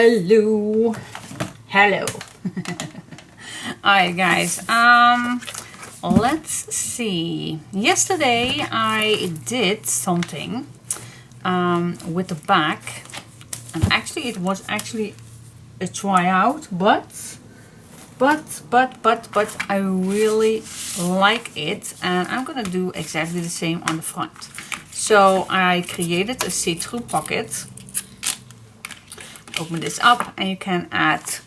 Hello. Hello. Alright guys, let's see. Yesterday I did something with the back, and actually it was actually a tryout, but I really like it, and I'm gonna do exactly the same on the front. So I created a see-through pocket. Open this up and you can add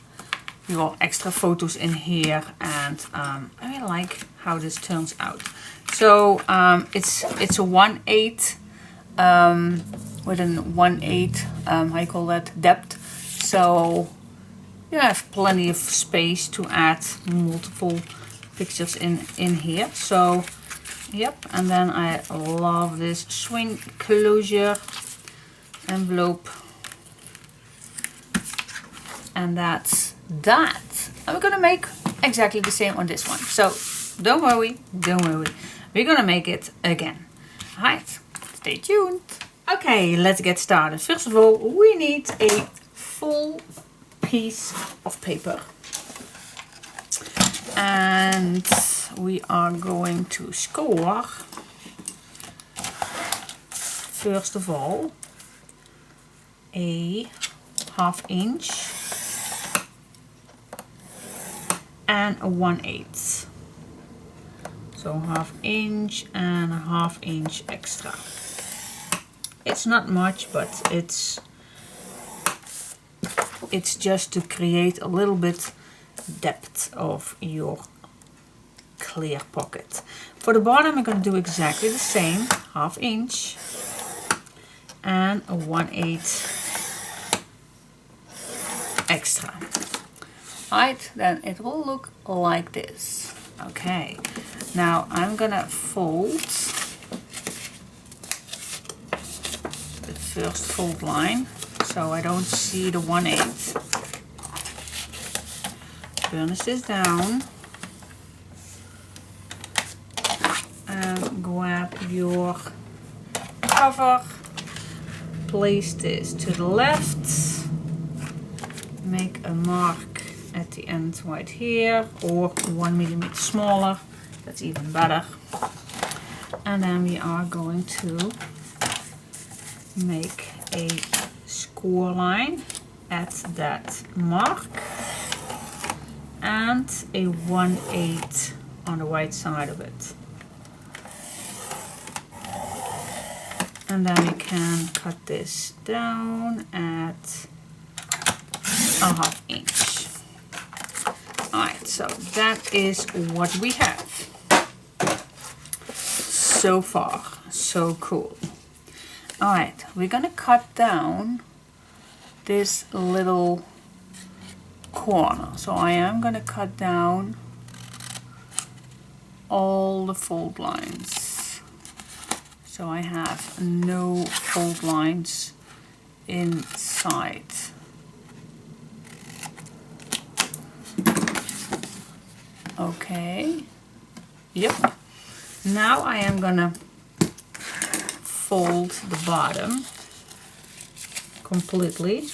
your extra photos in here, and I really like how this turns out. So it's a 1/8 with an 1/8 how you call that, depth. So you have plenty of space to add multiple pictures in here. So yep, and then I love this swing closure envelope. And that's that. And we're gonna make exactly the same on this one. So don't worry. We're gonna make it again. Alright, stay tuned. Okay, let's get started. First of all, we need a full piece of paper. And we are going to score, first of all, a 1/2 inch and a 1/8. So 1/2 inch and a 1/2 inch extra. It's not much, but it's just to create a little bit depth of your clear pocket. For the bottom I'm going to do exactly the same, 1/2 inch and a 1/8 extra. Right, then it will look like this. Okay, now I'm gonna fold the first fold line so I don't see the 1/8. Burnish this down and grab your cover, place this to the left, make a mark at the end right here, or 1 millimeter smaller, that's even better. And then we are going to make a score line at that mark and a 1/8 on the right side of it. And then we can cut this down at a 1/2 inch. Alright, so that is what we have. So far, so cool. Alright, we're gonna cut down this little corner. So I am gonna cut down all the fold lines. So I have no fold lines inside. Okay, yep. Now I am gonna fold the bottom completely.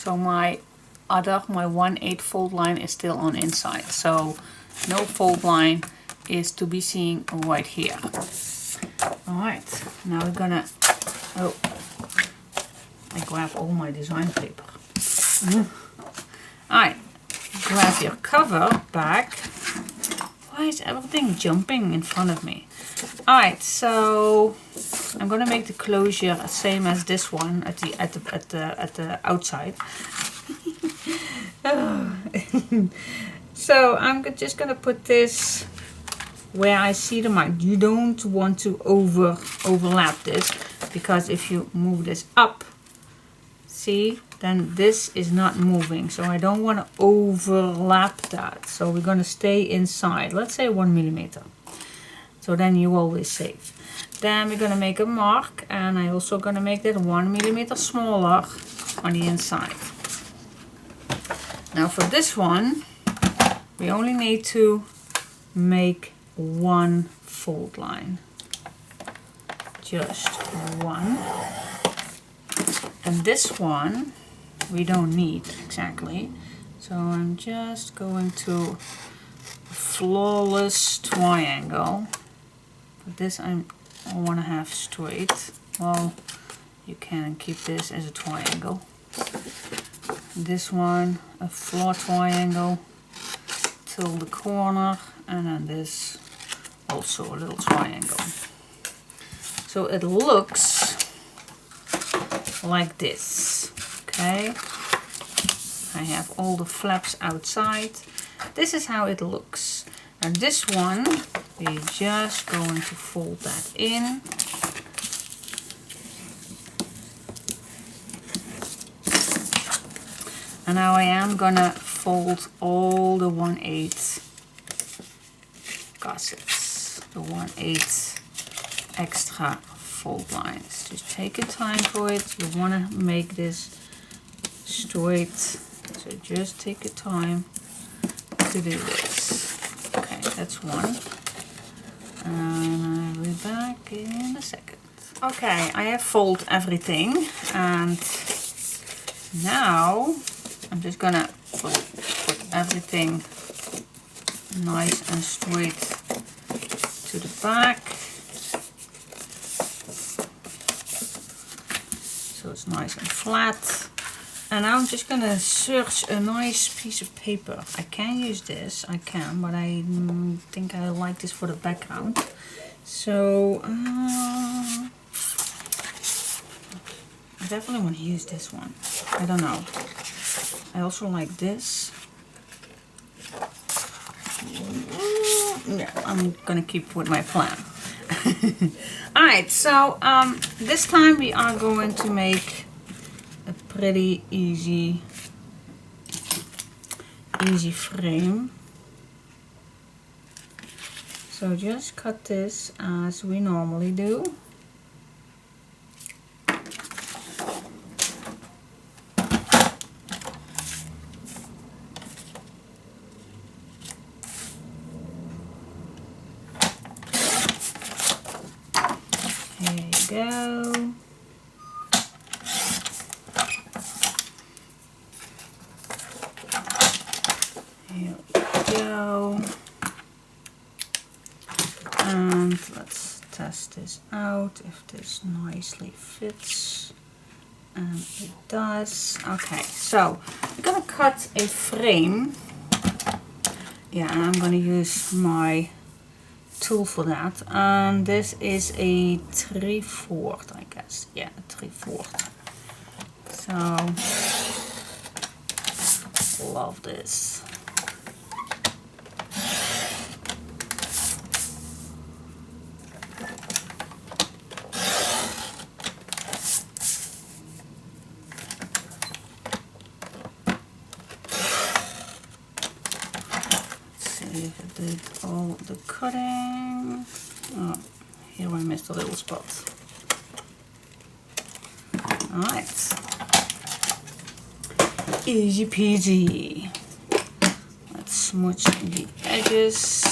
So my 1/8 fold line is still on inside. So no fold line is to be seen right here. Alright, now we're gonna, oh, I grab all my design paper. Alright, grab your cover back. Why is everything jumping in front of me? Alright, so I'm gonna make the closure the same as this one at the outside. So I'm just gonna put this where I see the mark. You don't want to overlap this, because if you move this up, see, then this is not moving, so I don't want to overlap that. So we're going to stay inside, let's say 1 millimeter. So then you always safe. Then we're going to make a mark, and I'm also going to make that 1 millimeter smaller on the inside. Now for this one, we only need to make one fold line. just one. And this one we don't need exactly. So I'm just going to flawless triangle. But this I want to have straight. Well, you can keep this as a triangle. This one a floor triangle till the corner, and then this also a little triangle. So it looks like this. Okay, I have all the flaps outside. This is how it looks. And this one we're just going to fold that in. And now I am gonna fold all the 1/8 gussets, the 1/8 extra fold lines. Just take your time for it. You wanna make this straight, so just take your time to do this. Okay, that's one. And I'll be back in a second. Okay, I have folded everything, and now I'm just gonna put everything nice and straight to the back. So it's nice and flat. And now I'm just gonna search a nice piece of paper. I can use this, I can, but I think I like this for the background. So I definitely want to use this one. I don't know. I also like this. Yeah, I'm gonna keep with my plan. Alright, so this time we are going to make a pretty easy frame. So just cut this as we normally do. There you go. Here we go. And let's test this out if this nicely fits. And it does. Okay, so I'm gonna cut a frame. Yeah, and I'm gonna use my tool for that. And this is a 3/4, I guess. Yeah, a 3/4. So love this. If I did all the cutting. Oh, here I missed a little spot. Alright. Easy peasy. Let's smudge the edges.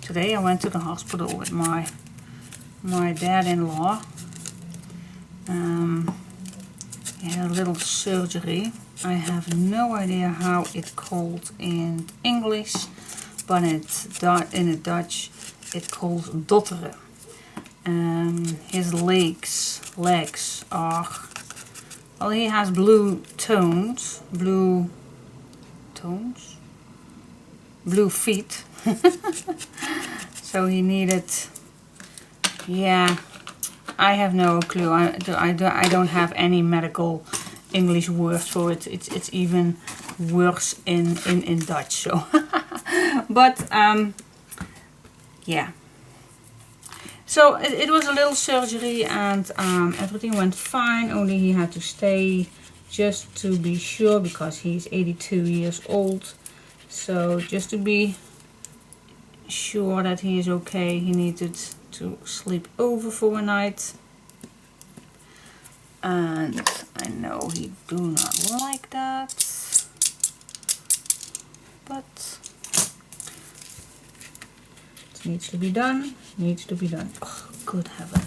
Today I went to the hospital with my dad-in-law. He had a little surgery. I have no idea how it's called in English, but in the Dutch it calls dotteren. His legs are, well, he has blue feet. So he needed, yeah, I have no clue. I don't have any medical English words for it. It's even worse in Dutch. So, but yeah. So it was a little surgery, and everything went fine. Only he had to stay just to be sure, because he's 82 years old. So just to be sure that he is okay, he needed to sleep over for a night. And I know he do not like that, but it needs to be done, needs to be done. Oh, good heaven.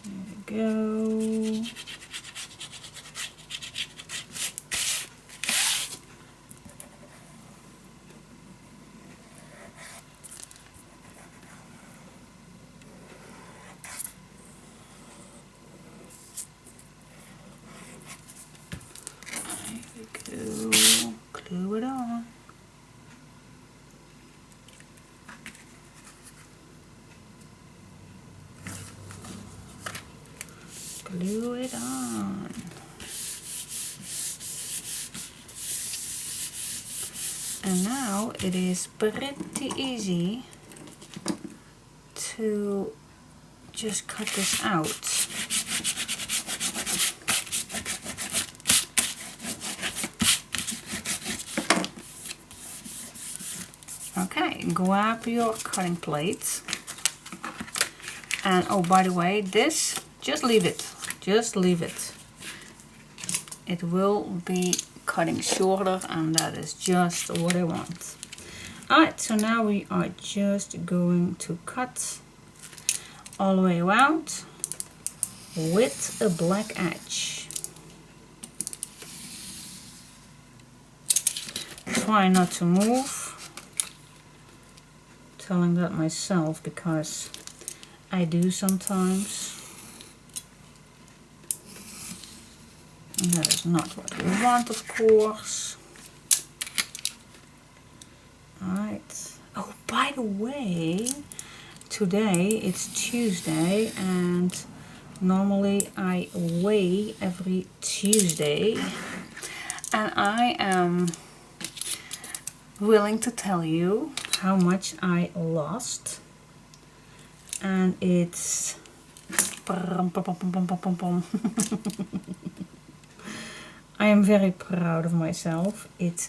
There we go. Glue it on. Glue it on. And now it is pretty easy to just cut this out. Okay, grab your cutting plate. And oh, by the way, this, just leave it. Just leave it. It will be cutting shorter, and that is just what I want. Alright, so now we are just going to cut all the way around with a black edge. Try not to move. Telling that myself because I do sometimes. And that is not what we want, of course. Alright. Oh, by the way, today it's Tuesday, and normally I weigh every Tuesday. And I am willing to tell you how much I lost. And it's I am very proud of myself. It's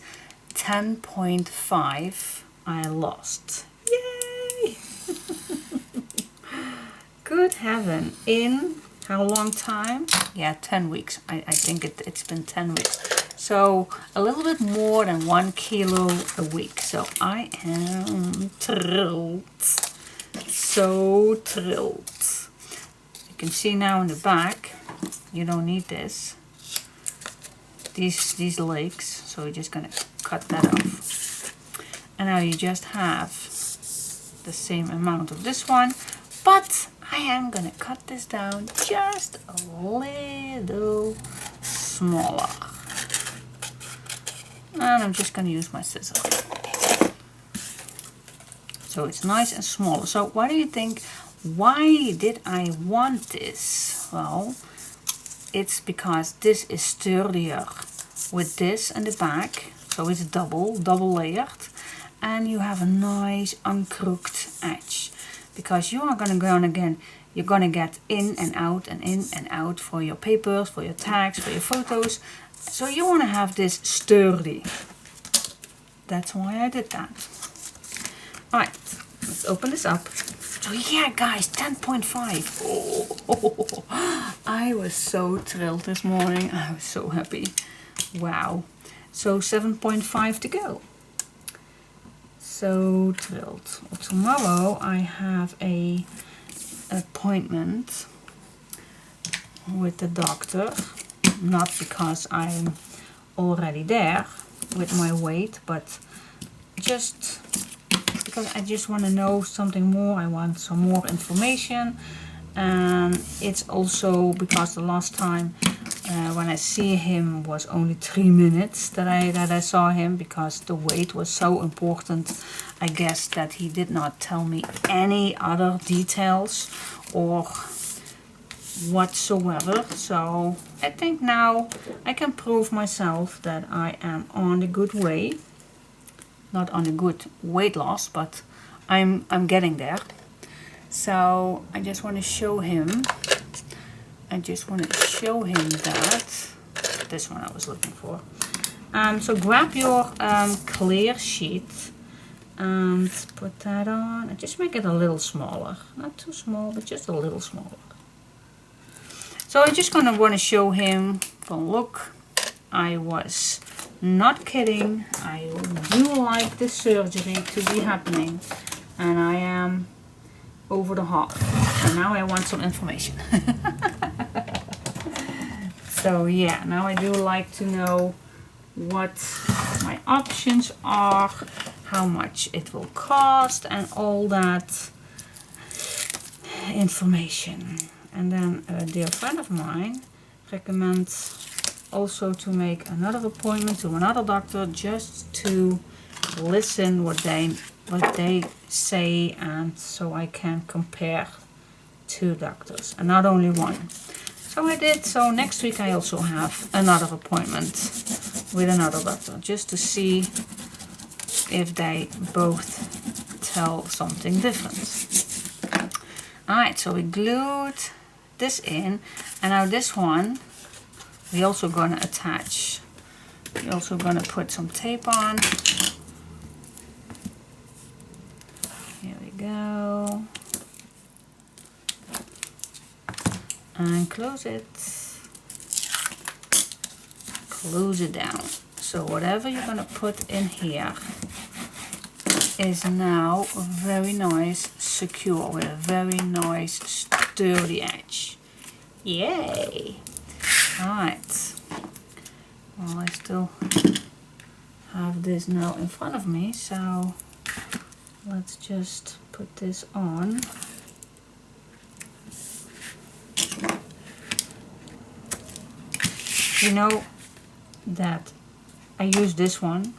10.5 I lost. Yay! Good heaven. In how long time? Yeah, 10 weeks. I think it's been 10 weeks. So a little bit more than 1 kilo a week. So I am thrilled. So thrilled. You can see now in the back, you don't need this. These legs, so we're just gonna cut that off. And now you just have the same amount of this one, but I am gonna cut this down just a little smaller. And I'm just gonna use my scissors. So it's nice and small. So what do you think? Why did I want this? Well, it's because this is sturdier with this in the back. So it's double layered. And you have a nice uncrooked edge. Because you are gonna go on again, you're gonna get in and out and in and out for your papers, for your tags, for your photos. So you wanna have this sturdy. That's why I did that. Alright, let's open this up. So yeah guys, 10.5. Oh, I was so thrilled this morning. I was so happy. Wow. So 7.5 to go. So thrilled. Tomorrow I have a appointment with the doctor. Not because I'm already there with my weight, but just because I just want to know something more. I want some more information, and it's also because the last time when I see him was only 3 minutes that I saw him, because the weight was so important. I guess that he did not tell me any other details or whatsoever. So I think now I can prove myself that I am on the good way. Not on a good weight loss, but I'm getting there. So I just want to show him. I just want to show him that this one I was looking for. So grab your clear sheet and put that on and just make it a little smaller. Not too small, but just a little smaller. So I'm just gonna want to show him, well, look, I was not kidding. I do like this surgery to be happening, and I am over the half. And now I want some information. So yeah, now I do like to know what my options are, how much it will cost, and all that information. And then a dear friend of mine recommends also to make another appointment to another doctor just to listen what they say, and so I can compare two doctors and not only one. So I did. So next week I also have another appointment with another doctor just to see if they both tell something different. Alright, so we glued this in, and now this one we're also gonna attach. We're also gonna put some tape on. Here we go. And close it. Close it down. So whatever you're gonna put in here is now very nice, secure with a very nice sturdy edge. Yay! Alright. Well, I still have this now in front of me, so let's just put this on. You know that I use this one.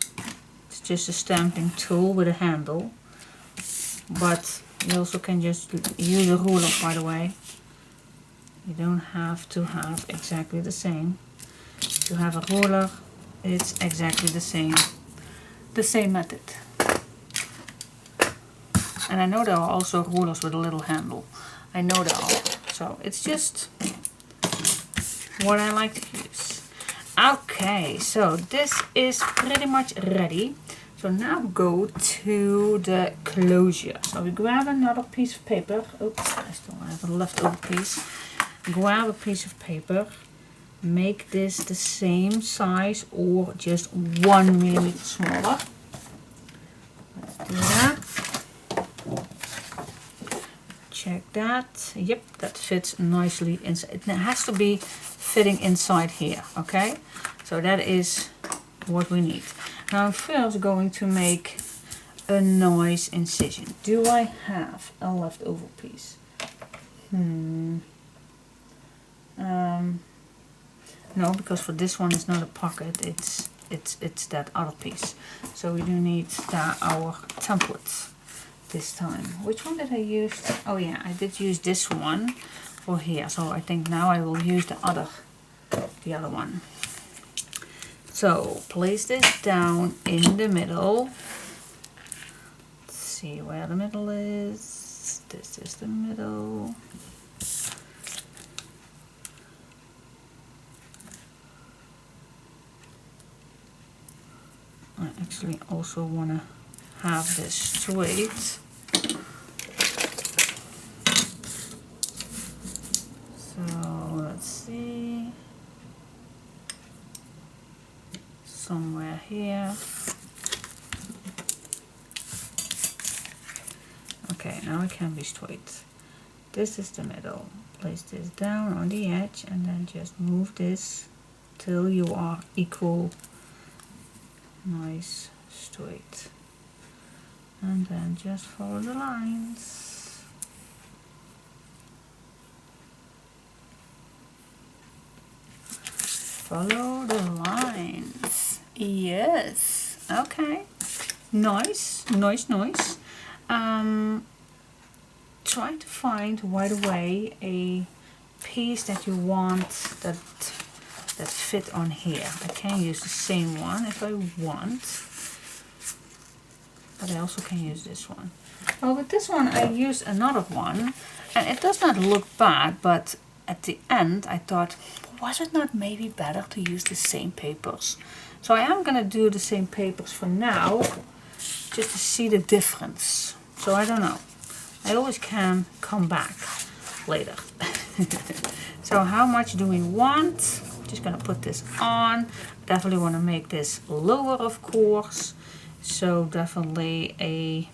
It's just a stamping tool with a handle, but you also can just use a ruler, by the way. You don't have to have exactly the same. If you have a ruler, it's exactly the same method. And I know there are also rulers with a little handle. I know there are. So it's just what I like to use. Okay, so this is pretty much ready. So now go to the closure. So we grab another piece of paper. Oops, I still have a leftover piece. Grab a piece of paper. Make this the same size or just 1 millimeter smaller. Let's do that. Check that. Yep, that fits nicely inside. It has to be fitting inside here, okay? So that is what we need. Now I'm first going to make a nice incision. Do I have a leftover piece? No, because for this one it's not a pocket, it's that other piece. So we do need our templates this time. Which one did I use? Oh yeah, I did use this one for here. So I think now I will use the other one. So place this down in the middle. Let's see where the middle is. This is the middle. I actually also want to have this straight. So let's see. Somewhere here. Okay, now it can be straight. This is the middle. Place this down on the edge and then just move this till you are equal. Nice straight, and then just follow the lines. Follow the lines. Yes. Okay. Nice. Try to find right away a piece that you want that fit on here. I can use the same one if I want, but I also can use this one. Well, with this one I used another one and it does not look bad, but at the end I thought, was it not maybe better to use the same papers? So I am gonna do the same papers for now, just to see the difference. So I don't know. I always can come back later. So how much do we want? Just gonna put this on. Definitely want to make this lower, of course. So definitely a,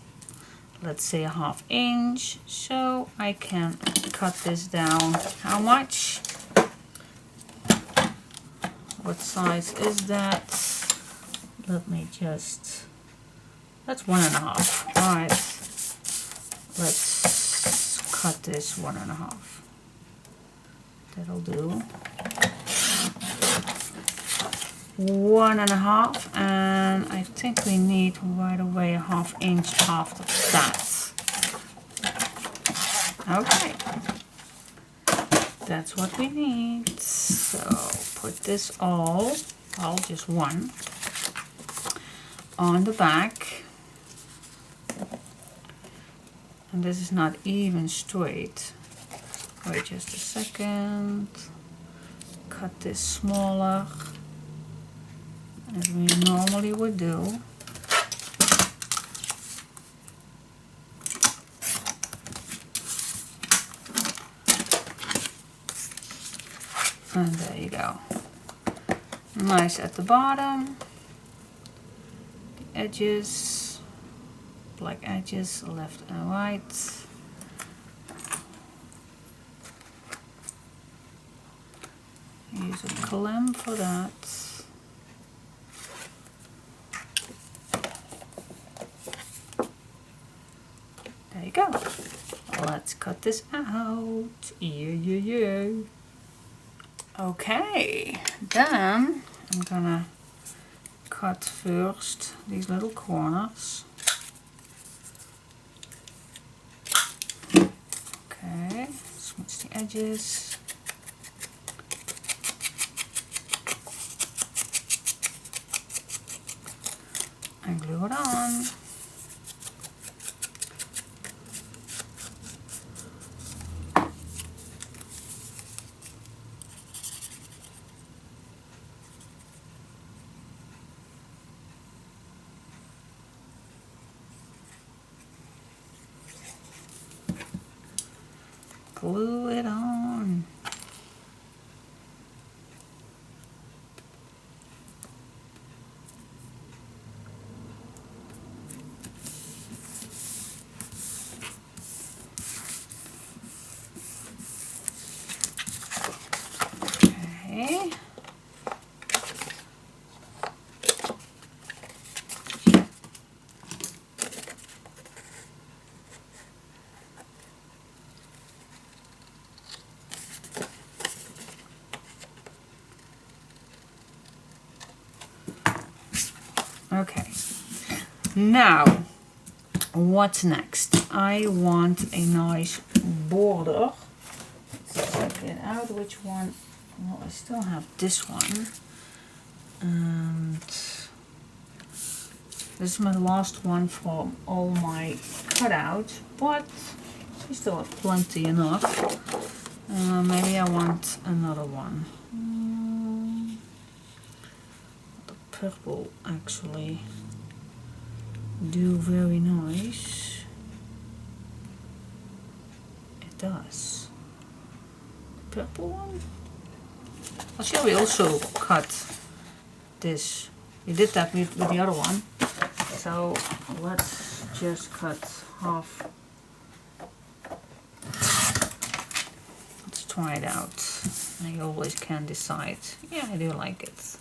let's say, a 1/2 inch. So I can cut this down. How much? What size is that? Let me just, that's 1.5. All right. Let's cut this 1.5. That'll do. 1.5, and I think we need right away a 1/2 inch after that. Okay, that's what we need. So put this all, well, just one, on the back. And this is not even straight. Wait just a second. Cut this smaller, as we normally would do. And there you go. Nice at the bottom. The edges, black edges, left and right. Use a clamp for that. There you go. Let's cut this out. Yeah. Okay, then I'm gonna cut first these little corners. Okay, smooth the edges. And glue it on. Glue it on. Okay. Okay, now what's next? I want a nice border. Let's check it out. Which one? Well, I still have this one, and this is my last one from all my cutouts, but we still have plenty enough. Maybe I want another one. Purple actually do very nice. It does. Purple one. Well, shall we also cut this? We did that with the other one. So let's just cut half. Let's try it out. I always can decide. Yeah, I do like it.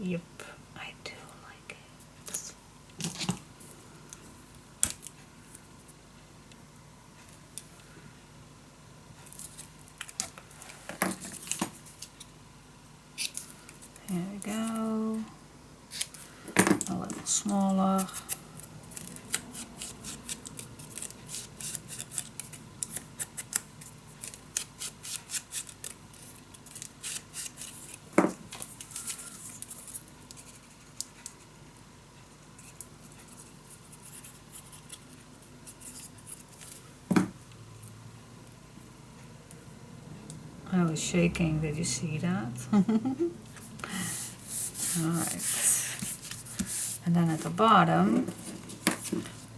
Yep, I do like it. There we go. A little smaller. I was shaking, did you see that? Alright. And then at the bottom,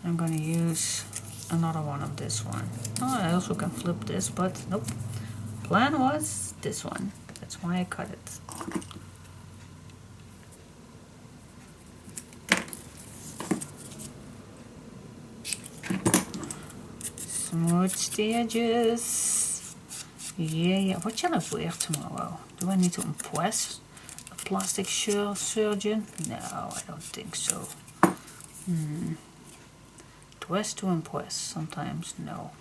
I'm going to use another one of this one. Oh, I also can flip this, but nope. Plan was this one. That's why I cut it. Smooch the edges. Yeah. What shall I wear tomorrow? Do I need to impress a plastic surgeon? No, I don't think so. Dress to impress. Sometimes no.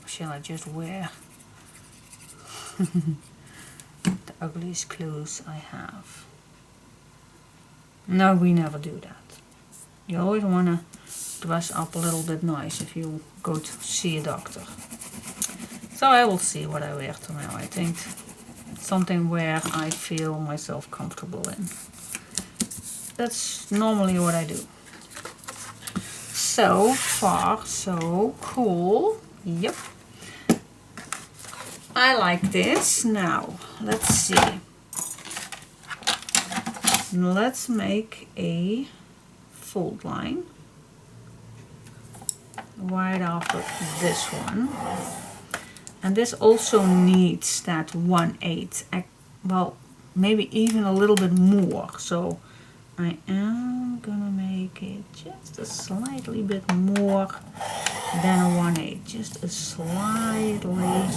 Shall I just wear the ugliest clothes I have? No, we never do that. You always want to dress up a little bit nice if you go to see a doctor. So I will see what I wear tomorrow. I think something where I feel myself comfortable in. That's normally what I do. So far, so cool. Yep. I like this. Now, let's see. Let's make a fold line right after this one. And this also needs that 1/8. Well, maybe even a little bit more. So I am gonna make it just a slightly bit more than a 1/8. Just a slightly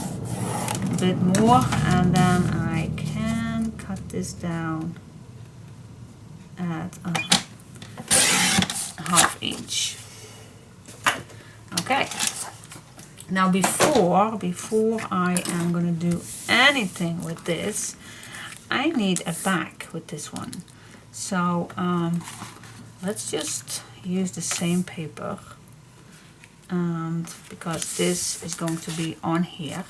bit more, and then I can cut this down at a 1/2 inch. Okay. Now before I am going to do anything with this, I need a back with this one. So let's just use the same paper, and because this is going to be on here,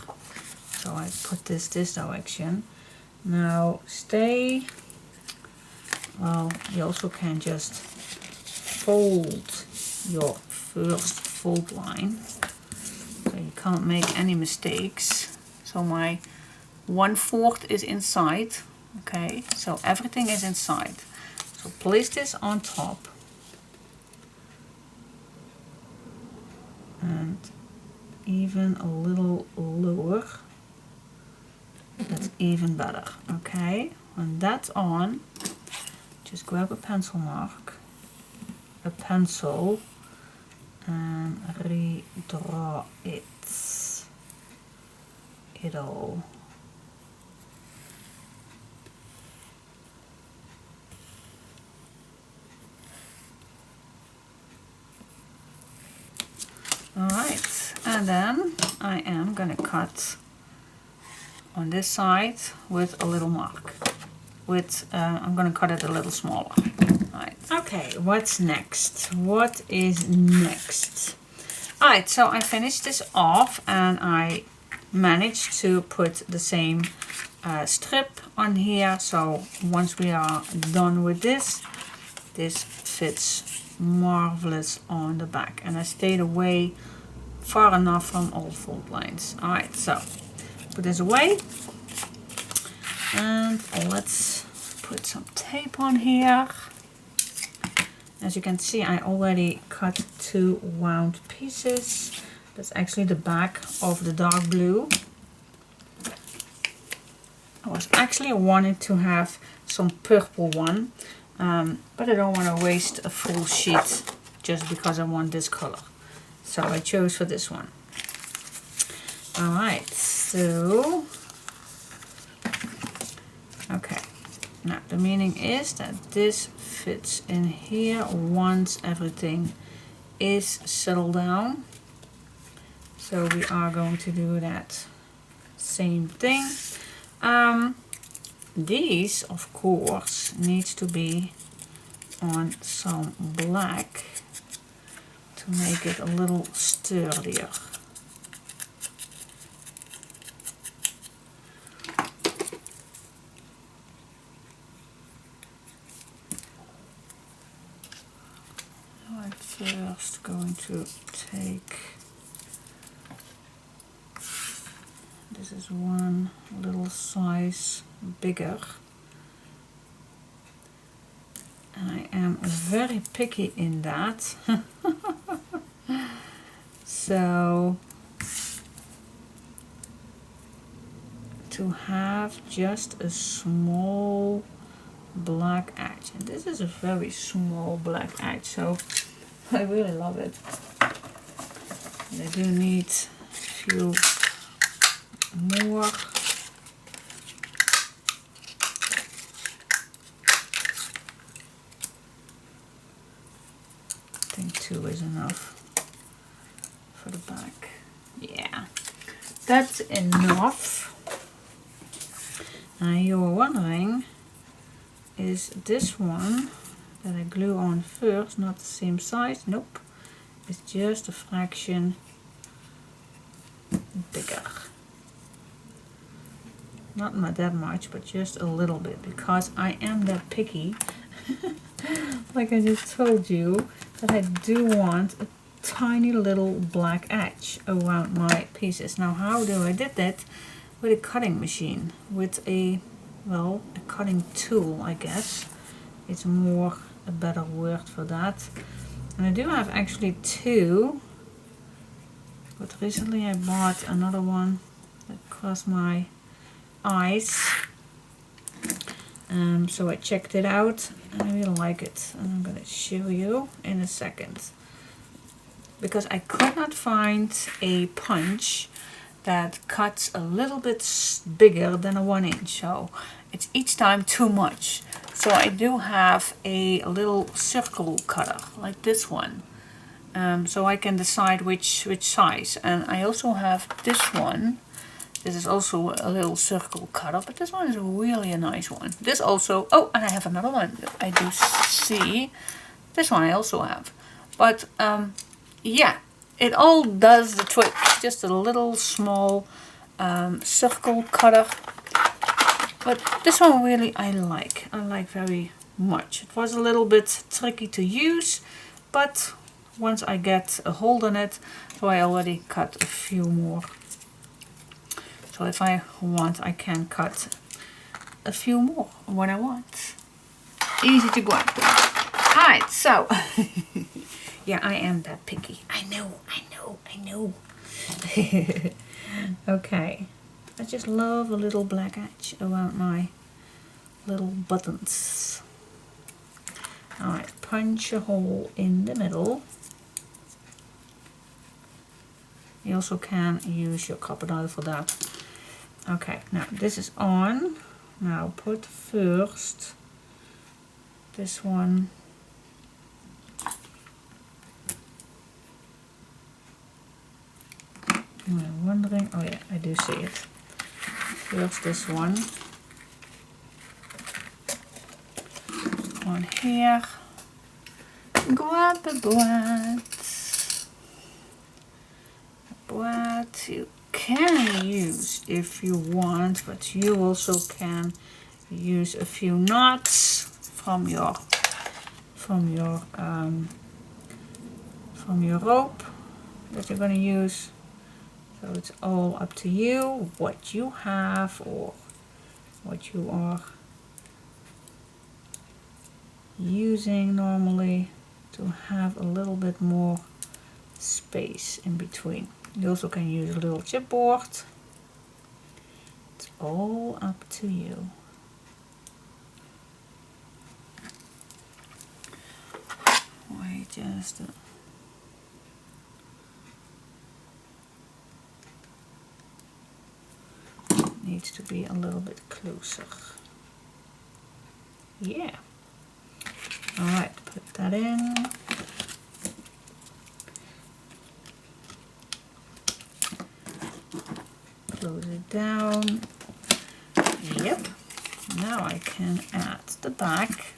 so I put this direction. Now stay, well, you also can just fold your first fold line. So you can't make any mistakes. So my 1/4 is inside. Okay, so everything is inside. So place this on top. And even a little lower. That's even better. Okay, when that's on, just grab a pencil mark, a pencil, and redraw it all. Alright, and then I am gonna cut on this side with a little mark. I'm gonna cut it a little smaller. Right. Okay, what's next? What is next? Alright, so I finished this off and I managed to put the same strip on here. So once we are done with this, this fits marvelous on the back, and I stayed away far enough from all fold lines. Alright, so put this away, and let's put some tape on here. As you can see, I already cut 2 round pieces. That's actually the back of the dark blue. I was actually wanting to have some purple one, but I don't want to waste a full sheet just because I want this color. So I chose for this one. Alright, so okay. Now the meaning is that this fits in here once everything is settled down. So we are going to do that same thing. These, of course, needs to be on some black to make it a little sturdier. I'm first going to take, this is one little size bigger, I am very picky in that. So to have just a small black edge, and this is a very small black edge, so I really love it. And I do need a few more. I think 2 is enough for the back. Yeah, that's enough. Now you're wondering, is this one that I glue on first not the same size? Nope, it's just a fraction bigger. Not that much, but just a little bit, because I am that picky. Like I just told you, that I do want a tiny little black edge around my pieces. Now how do I did that? With a cutting machine, with a, well, a cutting tool, I guess. It's more a better word for that. And I do have actually 2, but recently I bought another one that cost my eyes. So I checked it out and I really like it, and I'm gonna show you in a second, because I could not find a punch that cuts a little bit bigger than a 1 inch, so it's each time too much. So I do have a little circle cutter like this one, so I can decide which size. And I also have this one. This is also a little circle cutter, but this one is really a nice one. This also, oh, and I have another one that I do see. This one I also have. But yeah, it all does the trick. Just a little small circle cutter. But this one really I like very much. It was a little bit tricky to use, but once I get a hold on it, so I already cut a few more. So if I want, I can cut a few more when I want. Easy to grab. Alright, so yeah, I am that picky. I know. Okay. I just love a little black edge around my little buttons. Alright, punch a hole in the middle. You also can use your crocodile for that. Okay, now this is on. Now put first this one I'm wondering, oh yeah, I do see it. First this one on here. Grab a board. What you can use if you want, but you also can use a few knots from your rope that you're going to use. So it's all up to you what you have or what you are using normally to have a little bit more space in between. You also can use a little chipboard. It's all up to you. Wait just needs to be a little bit closer. Yeah. Alright, put that in. Close it down. Yep. Now I can add the back.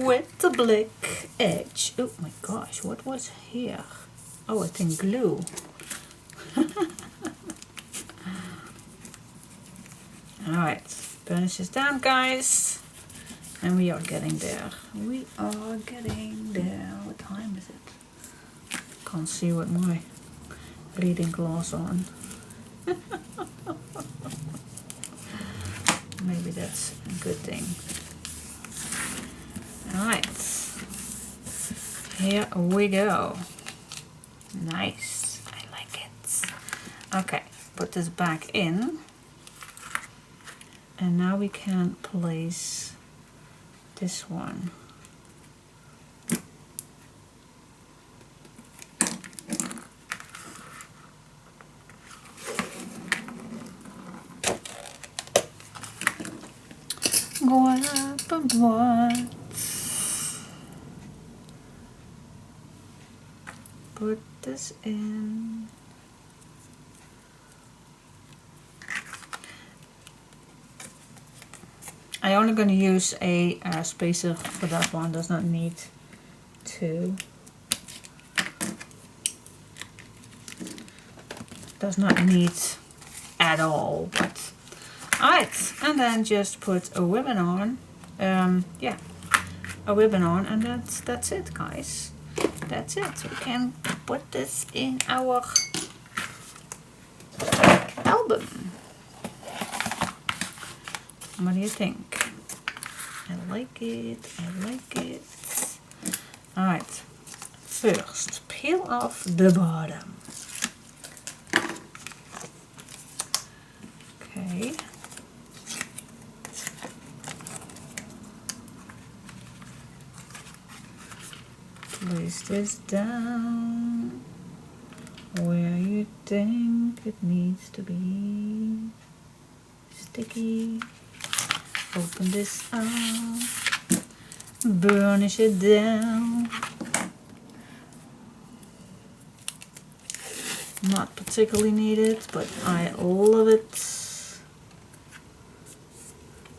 with the black edge. Oh my gosh, what was here? Oh, I think glue. Alright, burnish this down, guys. And we are getting there. We are getting there. What time is it? Can't see with my reading glass on. Maybe that's a good thing. Alright. Here we go. Nice. I like it. Okay, put this back in. And now we can place this one. What? Put this in. I'm only going to use a spacer for that one, does not need two. Does not need at all, but alright, and then just put a ribbon on. Yeah, a ribbon on, and that's it, guys. That's it. We can put this in our album. What do you think? I like it. I like it. Alright. First, peel off the bottom. Okay. Place this down where you think it needs to be. Sticky. Open this up. Burnish it down. Not particularly needed, but I love it.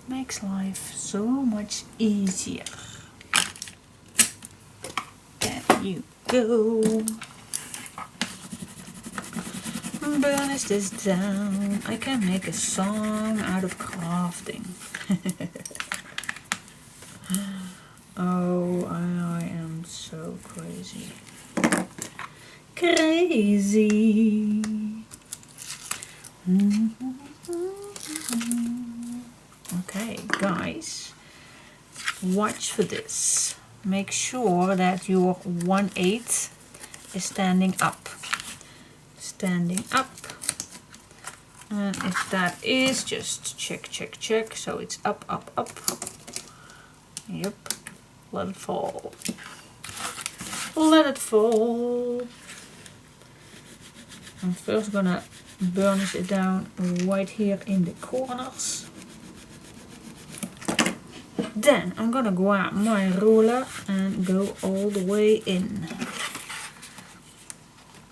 Makes life so much easier. There you go. Burnish this down. I can make a song out of crafting. Oh, I am so crazy. Crazy. Okay, guys, watch for this. Make sure that your 1/8 is standing up. Standing up. And if that is, just check, check, check. So it's up, up, up. Yep. Let it fall. Let it fall. I'm first gonna burnish it down right here in the corners. Then I'm gonna grab my ruler and go all the way in.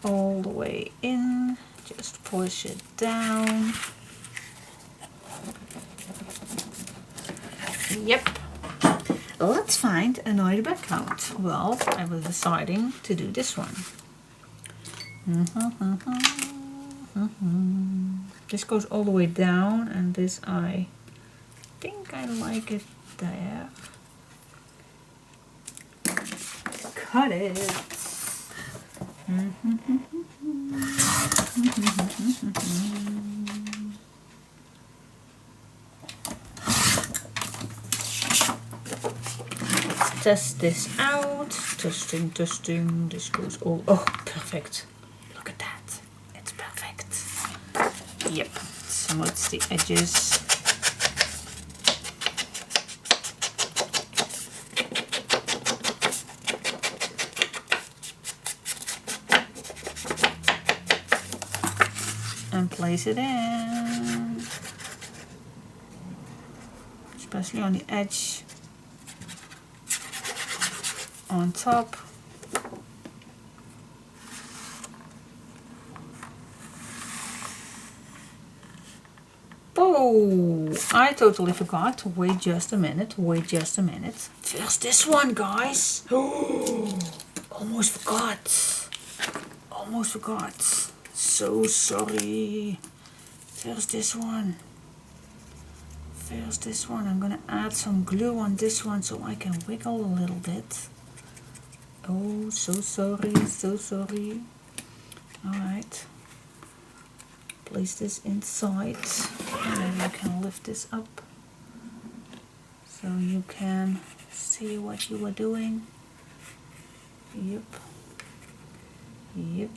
All the way in. Just push it down. Yep. Let's find another background. Well, I was deciding to do this one. This goes all the way down, and this I think I like it there. Cut it. Let's test this out. Testing, testing. This goes all. Oh, perfect. Look at that. It's perfect. Yep. Smooth the edges. And place it in, especially on the edge, on top. Boom! Oh, I totally forgot. Wait just a minute. Wait just a minute. First this one, guys. Oh, almost forgot. Almost forgot. So sorry. First this one. First this one. I'm gonna add some glue on this one so I can wiggle a little bit. Oh, so sorry. So sorry. Alright. Place this inside, and then you can lift this up so you can see what you are doing. Yep. Yep.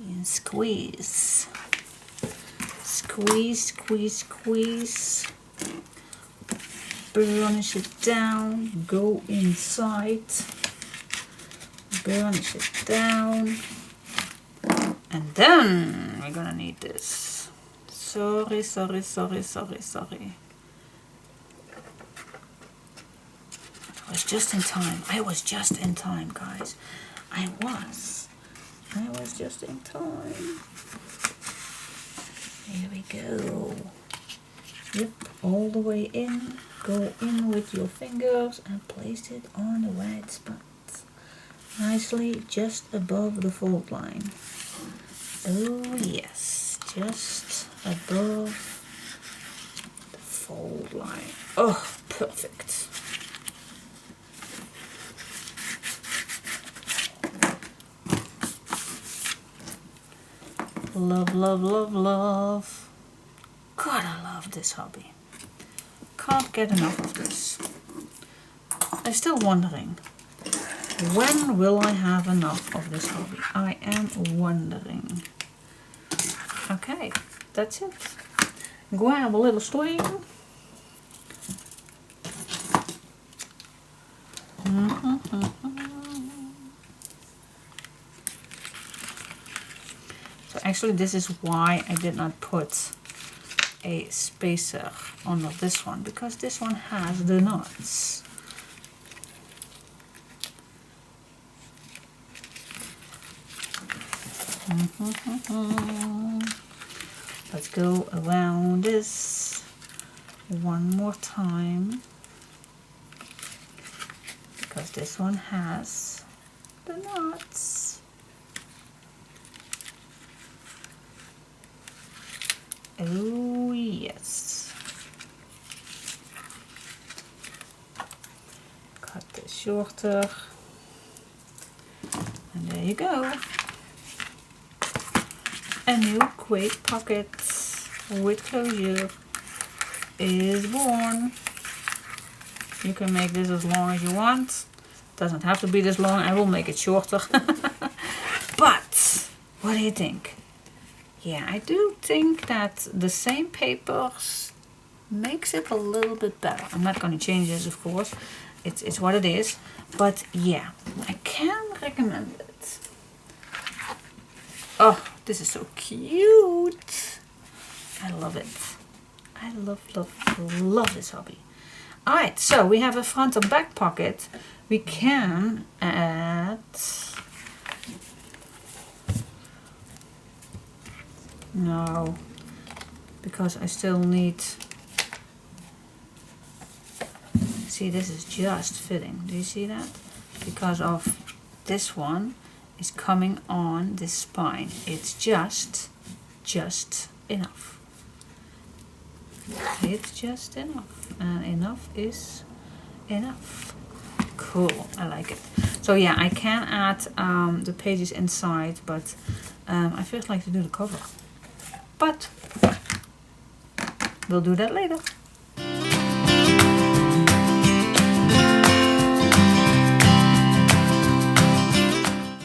And squeeze. Squeeze, squeeze, squeeze. Burnish it down, go inside, burnish it down, and then we're gonna need this. Sorry, sorry, sorry, sorry, sorry. I was just in time. I was just in time, guys. I was just in time. Here we go. Yep, all the way in. Go in with your fingers and place it on the right spot. Nicely just above the fold line. Oh yes, just above the fold line. Oh, perfect. Love, love, love, love. God, I love this hobby. Can't get enough of this. I'm still wondering, when will I have enough of this hobby? I am wondering. Okay, that's it. Grab a little string. So actually this is why I did not put a spacer under this one, because this one has the knots. Let's go around this one more time, because this one has the knots. Oh yes. Cut this shorter. And there you go. A new quick pocket with closure is born. You can make this as long as you want. Doesn't have to be this long. I will make it shorter. But what do you think? Yeah, I do think that the same papers makes it a little bit better. I'm not going to change this, of course. It's what it is. But yeah, I can recommend it. Oh, this is so cute. I love it. I love, love, love this hobby. Alright, so we have a front and back pocket. We can add... No, because I still need... See, this is just fitting. Do you see that? Because of this one is coming on this spine. It's just enough. It's just enough. And enough is enough. Cool, I like it. So yeah, I can add the pages inside, but I first like to do the cover. But we'll do that later.